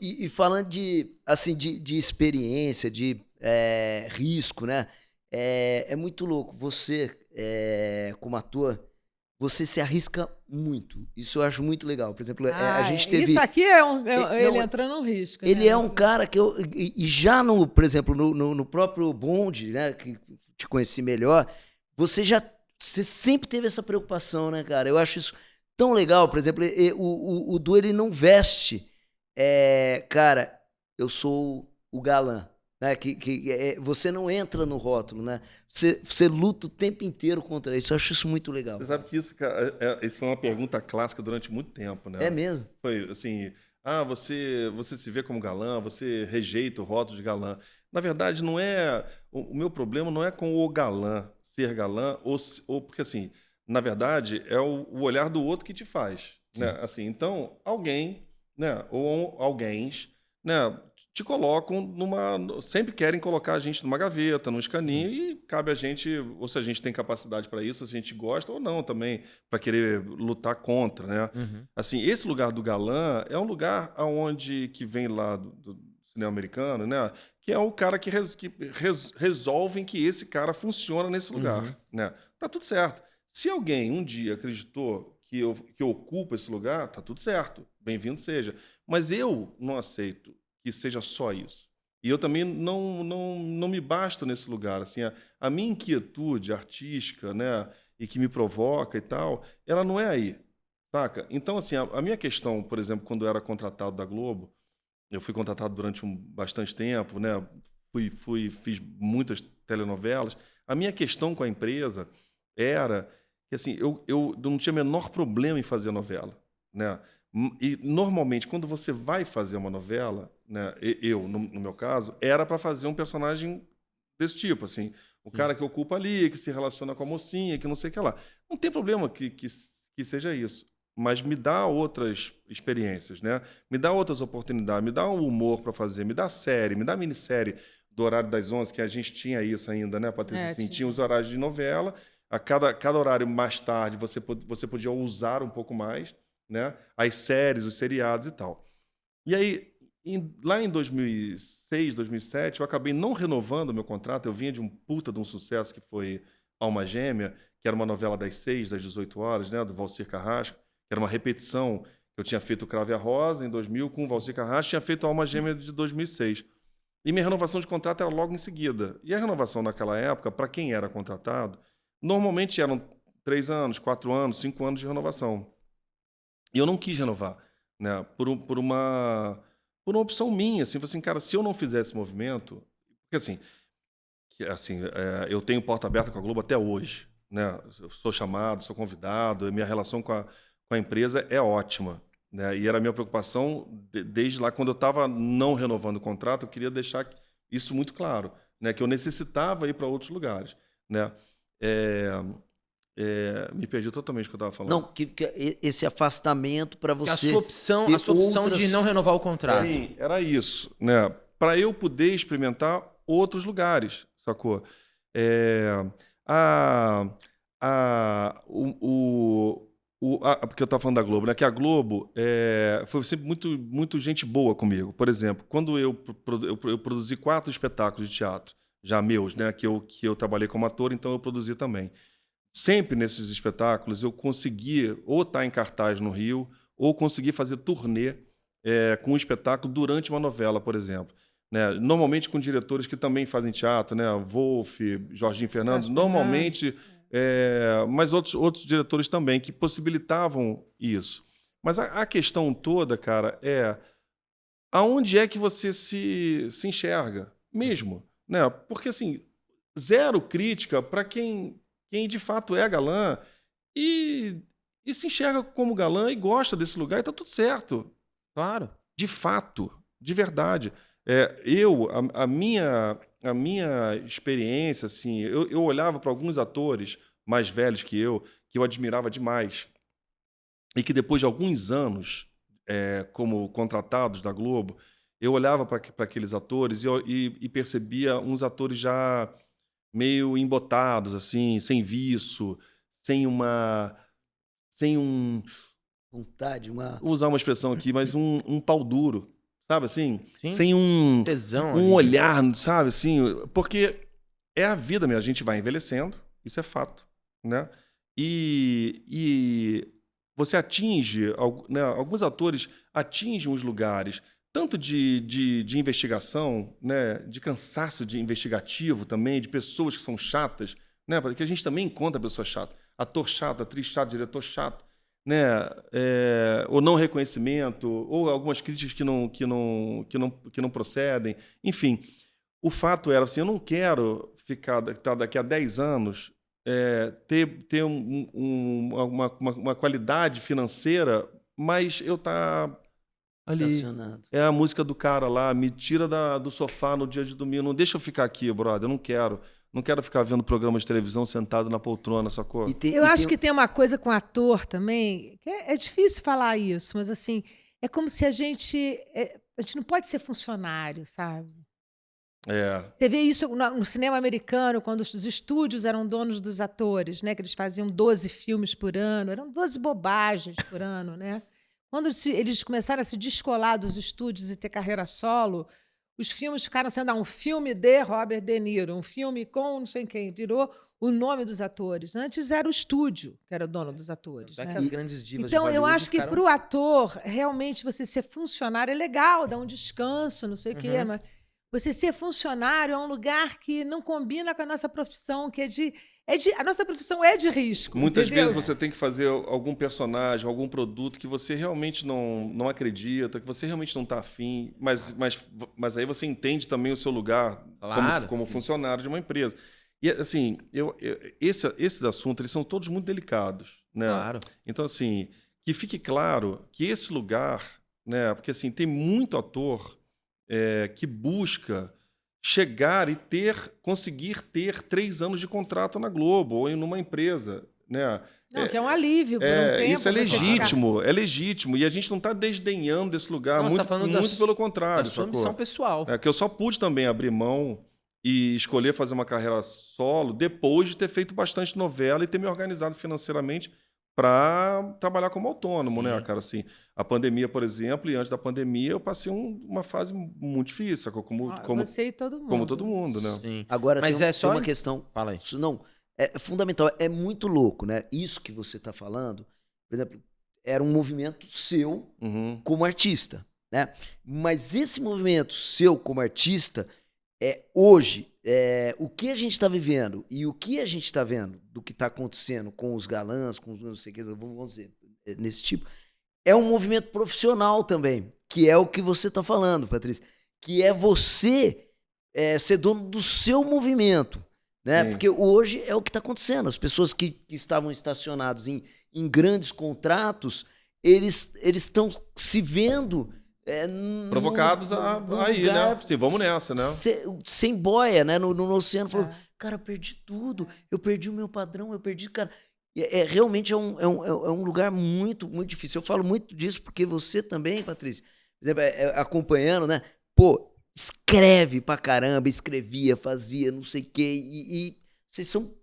E falando de, assim, de experiência, de risco, né? É muito louco. Você, como ator, você se arrisca muito. Isso eu acho muito legal. Por exemplo, a Ah, gente isso teve. aqui ele Não, entrando no risco, ele né? é um cara que eu. E já no, por exemplo, no próprio Bond, né? Que te conheci melhor, você já. Você sempre teve essa preocupação, né, cara? Eu acho isso tão legal. Por exemplo, o Du, ele não veste. Cara, eu sou o galã. Né? Você não entra no rótulo, né? Você luta o tempo inteiro contra isso. Eu acho isso muito legal, Você cara. sabe que isso, cara, isso foi uma pergunta clássica durante muito tempo, É né? mesmo? Foi assim, você se vê como galã, você rejeita o rótulo de galã. Na verdade, não é, o meu problema não é com o galã, ser galã, ou porque assim, na verdade, é o olhar do outro que te faz, né? Sim. Assim, então, alguém, né, ou alguéns, né, te colocam sempre querem colocar a gente numa gaveta, num escaninho, e cabe a gente, ou se a gente tem capacidade para isso, se a gente gosta ou não também, para querer lutar contra, né? Uhum. Assim, esse lugar do galã é um lugar aonde que vem lá do cinema americano, né? Que é o cara que resolvem que esse cara funciona nesse Uhum. lugar, né? Tá tudo certo. Se alguém um dia acreditou que eu ocupo esse lugar, tá tudo certo. Bem-vindo seja. Mas eu não aceito que seja só isso. E eu também não me basto nesse lugar. Assim, a minha inquietude artística, né, e que me provoca e tal, ela não é aí, saca? Então, assim, a minha questão, por exemplo, quando eu era contratado da Globo, eu fui contratado durante bastante tempo, né? Fiz muitas telenovelas. A minha questão com a empresa era que assim, eu não tinha o menor problema em fazer novela, né? E normalmente, quando você vai fazer uma novela, né? No meu caso, era para fazer um personagem desse tipo, assim, o cara que ocupa ali, que se relaciona com a mocinha, que não sei o que lá. Não tem problema que seja isso, mas me dá outras experiências, né? Me dá outras oportunidades, me dá um humor para fazer, me dá série, me dá minissérie do horário das 11, que a gente tinha isso ainda, né, Patrícia? Assim, tinha os horários de novela, cada horário mais tarde você podia usar um pouco mais, né? As séries, os seriados e tal. E aí, lá em 2006, 2007, eu acabei não renovando o meu contrato. Eu vinha de um puta de um sucesso que foi Alma Gêmea, que era uma novela das 6, das 18 horas, né, do Valcir Carrasco, que era uma repetição. Eu tinha feito Cravo e a Rosa em 2000 com o Valcir Carrasco, tinha feito Alma Gêmea de 2006. E minha renovação de contrato era logo em seguida. E a renovação naquela época, para quem era contratado, normalmente eram 3 anos, 4 anos, 5 anos de renovação. E eu não quis renovar, né? Por uma opção minha, assim, falei assim, cara, se eu não fizer esse movimento, porque assim, eu tenho porta aberta com a Globo até hoje, né? Eu sou chamado, sou convidado, e minha relação com a empresa é ótima, né? E era a minha preocupação desde lá, quando eu estava não renovando o contrato, eu queria deixar isso muito claro, né? Que eu necessitava ir para outros lugares, né? É, me perdi totalmente o que eu estava Não, falando. esse afastamento para Que a você sua opção, ter a sua opção de não outras. renovar o contrato. Sim, era isso, né? Para eu poder experimentar outros lugares, sacou? É, a, porque eu estava falando da Globo, né? Que a Globo foi sempre muito gente boa comigo. Por exemplo, quando eu produzi 4 espetáculos de teatro, já meus, né? Que eu trabalhei como ator, então eu produzi também. Sempre nesses espetáculos eu consegui ou estar em cartaz no Rio, ou conseguir fazer turnê com um espetáculo durante uma novela, por exemplo. Né? Normalmente com diretores que também fazem teatro, né? Wolf, Jorginho Fernandes, Jorge Fernandes. normalmente, mas outros diretores também, que possibilitavam isso. Mas a questão toda, cara, é aonde é que você se enxerga mesmo, né? Porque assim, zero crítica para quem de fato é galã e, e se enxerga como galã e gosta desse lugar e tá tudo certo. Claro. De fato, de verdade. A minha experiência, assim, eu olhava para alguns atores mais velhos que eu admirava demais, e que depois de alguns anos como contratados da Globo, eu olhava para aqueles atores e percebia uns atores já meio embotados, assim, sem viço, sem uma, sem um, Vontade, uma. vou usar uma expressão aqui, mas um pau duro, sabe assim? Sim. Sem um Tesão ali. olhar, sabe assim? Porque é a vida mesmo, a gente vai envelhecendo, isso é fato, né? E você atinge, né, alguns atores atingem os lugares, tanto de investigação, né, de cansaço de investigativo também, de pessoas que são chatas, né, porque a gente também encontra pessoa chata, ator chato, atriz chata, diretor chato, né, ou não reconhecimento, ou algumas críticas que não procedem, enfim. O fato era assim, eu não quero ficar daqui a 10 anos ter uma qualidade financeira, mas eu ali. Estacionado. É a música do cara lá, me tira do sofá no dia de domingo, não deixa eu ficar aqui, brother, eu não quero. Não quero ficar vendo programa de televisão sentado na poltrona, sacou? Eu acho que tem uma coisa com ator também, que é difícil falar isso, mas assim, é como se a gente não pode ser funcionário, sabe? Você vê isso no cinema americano, quando os estúdios eram donos dos atores, né? Que eles faziam 12 filmes por ano, eram 12 bobagens por ano, né? Quando eles começaram a se descolar dos estúdios e ter carreira solo, os filmes ficaram sendo um filme de Robert De Niro, um filme com não sei quem, virou o nome dos atores. Antes era o estúdio que era o dono dos atores. Né? As grandes divas então, de eu acho que ficaram... para o ator, realmente, você ser funcionário é legal, dá um descanso, não sei o quê, mas você ser funcionário é um lugar que não combina com a nossa profissão, que a nossa profissão é de risco. Muitas entendeu? vezes você tem que fazer algum personagem, algum produto que você realmente não acredita, que você realmente não está afim, mas aí você entende também o seu lugar como funcionário de uma empresa. E, assim, esses assuntos eles são todos muito delicados. Né? Claro. Então, assim, que fique claro que esse lugar, né, porque assim, tem muito ator que busca chegar e conseguir ter 3 anos de contrato na Globo ou em uma empresa, né? Não, que é um alívio por um tempo. Isso é legítimo, e a gente não está desdenhando desse lugar, muito pelo contrário. Da sua missão pessoal. Que eu só pude também abrir mão e escolher fazer uma carreira solo depois de ter feito bastante novela e ter me organizado financeiramente para trabalhar como autônomo, né, cara? Assim, a pandemia, por exemplo, e antes da pandemia eu passei uma fase muito difícil, como você e todo mundo. Como todo mundo, né? Sim. Agora mas tem só uma questão. Fala aí. Isso não é fundamental, é muito louco, né? Isso que você está falando, por exemplo, era um movimento seu como artista, né? Mas esse movimento seu como artista hoje, o que a gente está vivendo e o que a gente está vendo do que está acontecendo com os galãs, com os não sei o que, vamos dizer, nesse tipo, é um movimento profissional também, que é o que você está falando, Patrícia, que é você ser dono do seu movimento, né? Porque hoje é o que está acontecendo, as pessoas que estavam estacionados em grandes contratos, eles estão se vendo... provocados aí, né? Sim, vamos nessa, né? Sem boia, né? No oceano, falou, cara, eu perdi tudo, eu perdi o meu padrão, eu perdi, cara. Realmente é um lugar muito, muito difícil. Eu falo muito disso porque você também, Patrícia, por exemplo, acompanhando, né? Pô, escreve pra caramba, escrevia, fazia, não sei o quê, e vocês são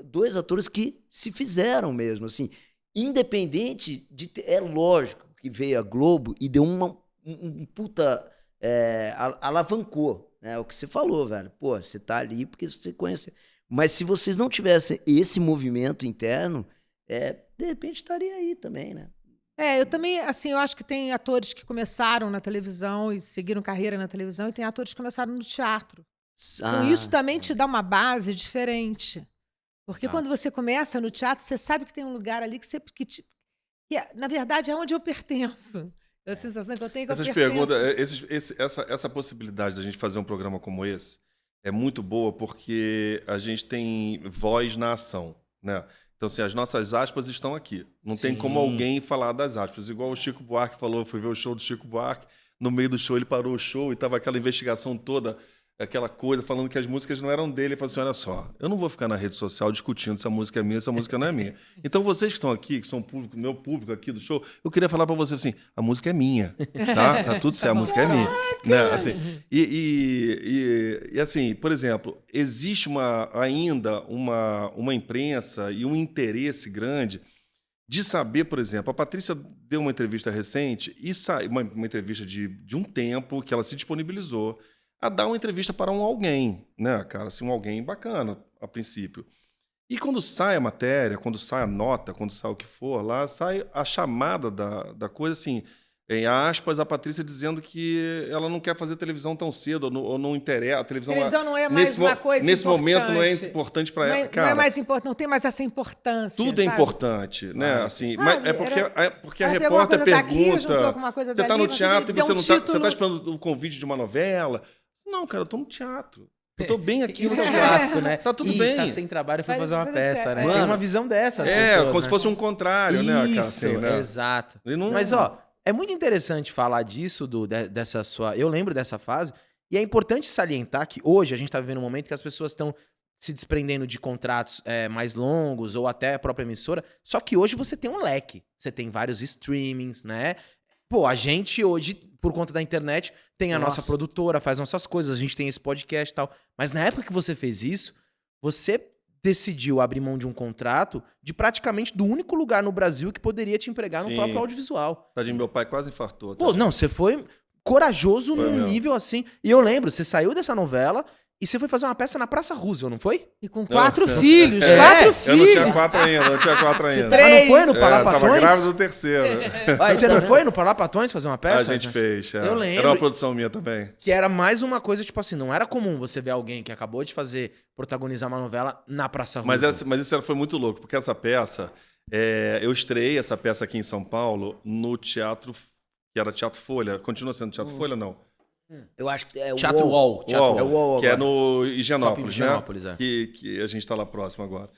2 atores que se fizeram mesmo, assim, independente de ter, é lógico que veio a Globo e deu um puta... alavancou, né? O que você falou, velho. Pô, você tá ali porque você conhece. Mas se vocês não tivessem esse movimento interno, de repente estaria aí também, né? Eu também, assim, eu acho que tem atores que começaram na televisão e seguiram carreira na televisão e tem atores que começaram no teatro. Então isso também te dá uma base diferente. Porque quando você começa no teatro, você sabe que tem um lugar ali que na verdade, é onde eu pertenço. É a sensação que eu tenho que Essas eu pertenço. perguntas, essa possibilidade da gente fazer um programa como esse é muito boa porque a gente tem voz na ação, né? Então, assim, as nossas aspas estão aqui. Não tem como alguém falar das aspas. Igual o Chico Buarque falou, eu fui ver o show do Chico Buarque, no meio do show ele parou o show e tava aquela investigação toda, aquela coisa, falando que as músicas não eram dele. Ele falou assim, olha só, eu não vou ficar na rede social discutindo se a música é minha, se a música não é minha. Então, vocês que estão aqui, que são público, meu público aqui do show, eu queria falar para vocês assim, a música é minha, tá? Tá tudo certo, a música é minha. Né? Assim, e assim, por exemplo, existe ainda uma imprensa e um interesse grande de saber, por exemplo, a Patrícia deu uma entrevista recente, uma entrevista de um tempo que ela se disponibilizou a dar uma entrevista para um alguém, né, cara? Assim, um alguém bacana, a princípio. E quando sai a matéria, quando sai a nota, quando sai o que for, lá sai a chamada da coisa, assim, em aspas, a Patrícia dizendo que ela não quer fazer televisão tão cedo, ou não interessa. A televisão não é mais uma coisa nesse importante. momento não é importante para ela. Cara, não é mais importante, não tem mais essa importância. Tudo é importante, né? Assim, mas porque a repórter repórter pergunta: você está no teatro e você não você está esperando o convite de uma novela? Não, cara, eu estou no teatro. Eu tô bem aqui. Isso é um clássico, né? Tá tudo bem. Tá sem trabalho e foi fazer uma peça, né? Mano, tem uma visão dessa. Como né? se fosse um contrário, né, cara? Assim, né? Exato. Não... Mas, ó, é muito interessante falar disso, dessa sua... Eu lembro dessa fase, e é importante salientar que hoje a gente tá vivendo um momento que as pessoas estão se desprendendo de contratos mais longos, ou até a própria emissora, só que hoje você tem um leque. Você tem vários streamings, né? Pô, a gente hoje, por conta da internet, tem a nossa produtora, faz nossas coisas, a gente tem esse podcast e tal. Mas na época que você fez isso, você decidiu abrir mão de um contrato de praticamente do único lugar no Brasil que poderia te empregar no próprio audiovisual. Tadinho, meu pai quase infartou. Pô, não, você foi corajoso num nível assim. E eu lembro, você saiu dessa novela e você foi fazer uma peça na Praça Roosevelt, não foi? E com 4 filhos, 4 filhos. Eu não tinha 4 ainda, Mas não foi no Palapatões? Tava grávida do terceiro. Você não foi no Palapatões fazer uma peça? A gente fez, Eu lembro. Era uma produção minha também. Que era mais uma coisa, tipo assim, não era comum você ver alguém que acabou de protagonizar uma novela na Praça Roosevelt. Mas isso foi muito louco, porque essa peça, eu estreiei essa peça aqui em São Paulo no teatro, que era Teatro Folha. Continua sendo Teatro Folha, não? Eu acho que é o Teatro UOL. Wall. É o UOL que agora. é no Higienópolis, né? Higienópolis, Que a gente tá lá próximo agora.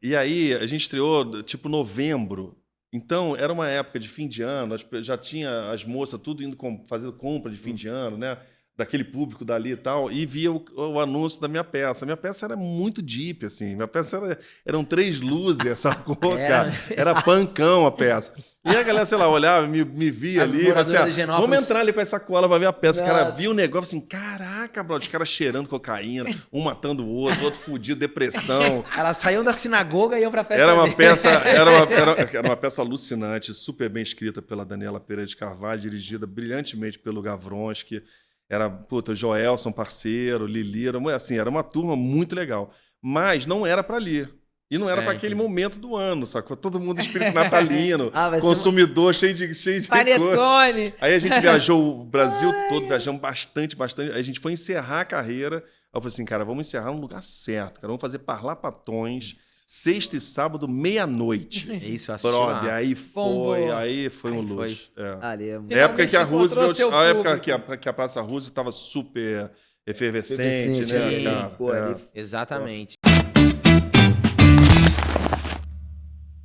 E aí, a gente estreou, tipo, novembro. Então, era uma época de fim de ano, já tinha as moças tudo indo fazendo compra de fim de ano, né? Daquele público dali e tal, e via o anúncio da minha peça. Minha peça era muito deep, assim. Minha peça eram 3 luzes, sacou, cara? Era pancão a peça. E a galera, sei lá, olhava, me via ali, e assim, vamos entrar ali pra essa cola, vai ver a peça. O cara via o negócio assim, caraca, bro, os caras cheirando cocaína, um matando o outro fudido, depressão. Elas saíam da sinagoga e iam pra peça. Era uma peça alucinante, super bem escrita pela Daniela Pereira de Carvalho, dirigida brilhantemente pelo Gavronski. Era, o Joelson, parceiro, Lili, era uma turma muito legal. Mas não era para ali. E não era para aquele momento do ano, sacou? Todo mundo espírito natalino, consumidor cheio de panetone. Aí a gente viajou o Brasil todo, viajamos bastante. Aí a gente foi encerrar a carreira. Aí eu falei assim, cara, vamos encerrar no lugar certo, cara. Vamos fazer Parlapatões, sexta e sábado, meia-noite. É isso, brother, aí foi um luxo. Época que a Roosevelt, época que a Praça Roosevelt estava super efervescente, né? Exatamente.